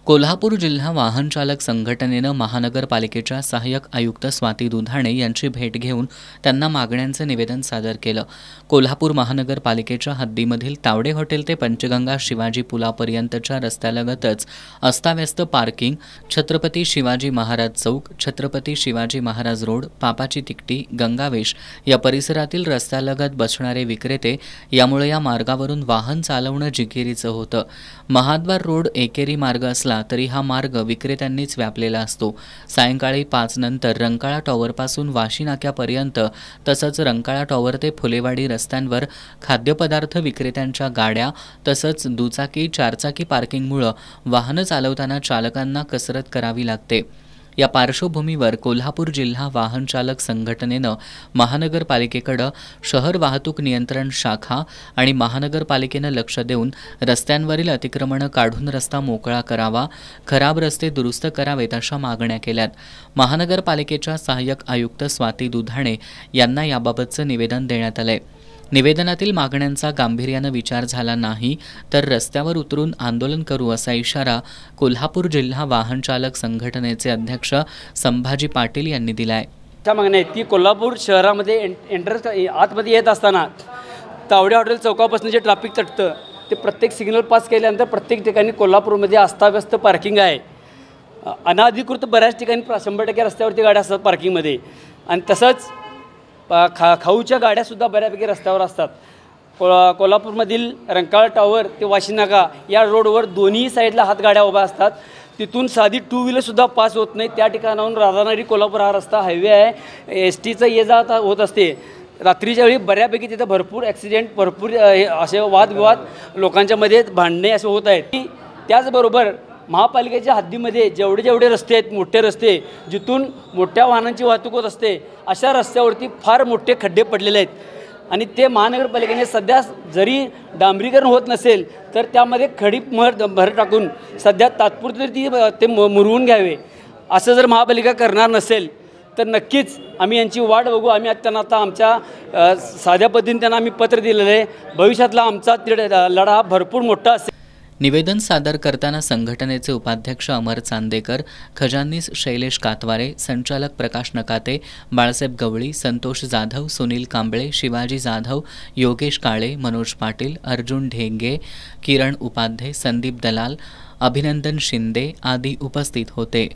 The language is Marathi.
कोल्हापूर जिल्हा वाहन चालक संघटनेनं महानगरपालिकेच्या सहाय्यक आयुक्त स्वाती दुधाणे यांची भेट घेऊन त्यांना मागण्यांचे निवेदन सादर केलं। कोल्हापूर महानगरपालिकेच्या हद्दीमधील तावडे हॉटेल ते पंचगंगा शिवाजी पुलापर्यंतच्या रस्त्यालगतच अस्ताव्यस्त पार्किंग, छत्रपती शिवाजी महाराज चौक, छत्रपती शिवाजी महाराज रोड, पापाची तिकटी, गंगावेश या परिसरातील रस्त्यालगत बसणारे विक्रेते यामुळे या मार्गावरून वाहन चालवणं जिकिरीचं होतं। महाद्वार रोड एकेरी मार्ग असला तरी हा मार्ग विक्रेत्यांनीच व्यापलेला असतो। सायंकाळी 5 नंतर रंकाळा टॉवरपासून वाशी नाक्यापर्यंत तसंच रंकाळा टॉवर ते फुलेवाडी रस्त्यांवर खाद्यपदार्थ विक्रेत्यांच्या गाड्या तसंच दुचाकी चारचाकी पार्किंगमुळे वाहनं चालवताना चालकांना कसरत करावी लागते। या पार्श्वभूमीवर कोल्हापूर जिल्हा वाहन चालक संघटनेनं महानगरपालिकेकडे शहर वाहतूक नियंत्रण शाखा आणि महानगरपालिकेनं लक्ष देऊन रस्त्यांवरील अतिक्रमणं काढून रस्ता मोकळा करावा, खराब रस्ते दुरुस्त करावेत अशा मागण्या केल्यात। महानगरपालिकेच्या सहाय्यक आयुक्त स्वाती दुधाणे यांना याबाबतचं निवेदन देण्यात आलंय। निवेदनातील मागण्यांचा गांभीर्यानं विचार झाला नाही तर रस्त्यावर उतरून आंदोलन करू असा इशारा कोल्हापूर जिल्हा वाहन चालक संघटनेचे अध्यक्ष संभाजी पाटील यांनी दिलाय। त्या मागण्या आहेत की कोल्हापूर शहरामध्ये एंट्रन्स आतमध्ये येत असताना तावडे हॉटेल चौकापासून जे ट्रॅफिक तटतं ते प्रत्येक सिग्नल पास केल्यानंतर प्रत्येक ठिकाणी कोल्हापूरमध्ये अस्ताव्यस्त पार्किंग आहे। अनाधिकृत बऱ्याच ठिकाणी 100% रस्त्यावरती गाड्या असतात पार्किंगमध्ये आणि तसंच खाऊच्या गाड्यासुद्धा बऱ्यापैकी रस्त्यावर असतात। कोल्हापूरमधील रंकाळा टॉवर ते वाशी नाका या रोडवर दोन्ही साईडला हातगाड्या उभ्या असतात। तिथून साधी 2 व्हीलरसुद्धा पास होत नाही। त्या ठिकाणाहून राधानगरी कोल्हापूर हा रस्ता हायवे आहे, STचं ये जा होत असते। रात्रीच्या वेळी बऱ्यापैकी तिथं भरपूर ॲक्सिडेंट, भरपूर असे वादविवाद लोकांच्यामध्ये भांडणे असे होत आहेत। त्याचबरोबर महापालिकेच्या हद्दीमध्ये जेवढे रस्ते आहेत, मोठे रस्ते जिथून मोठ्या वाहनांची वाहतूक होत असते, अशा रस्त्यावरती फार मोठे खड्डे पडलेले आहेत आणि ते महानगरपालिकेने सध्या जरी डांबरीकरण होत नसेल तर त्यामध्ये खडी भर टाकून सध्या तात्पुरती ते मुरवून घ्यावे। असं जर महापालिका करणार नसेल तर नक्कीच आम्ही यांची वाट बघू। आम्ही त्यांना आता आमच्या साध्या पद्धतीने त्यांना आम्ही पत्र दिलेलं आहे। भविष्यातला आमचा लढा भरपूर मोठा असेल। निवेदन सादर करताना संघटनेचे उपाध्यक्ष अमर चांदेकर, खजानीस शैलेश कातवारे, संचालक प्रकाश नकाते, बाळासाहेब गवळी, संतोष जाधव, सुनील कांबळे, शिवाजी जाधव, योगेश काळे, मनोज पाटील, अर्जुन ढेंगे, किरण उपाध्ये, संदीप दलाल, अभिनंदन शिंदे आदी उपस्थित होते।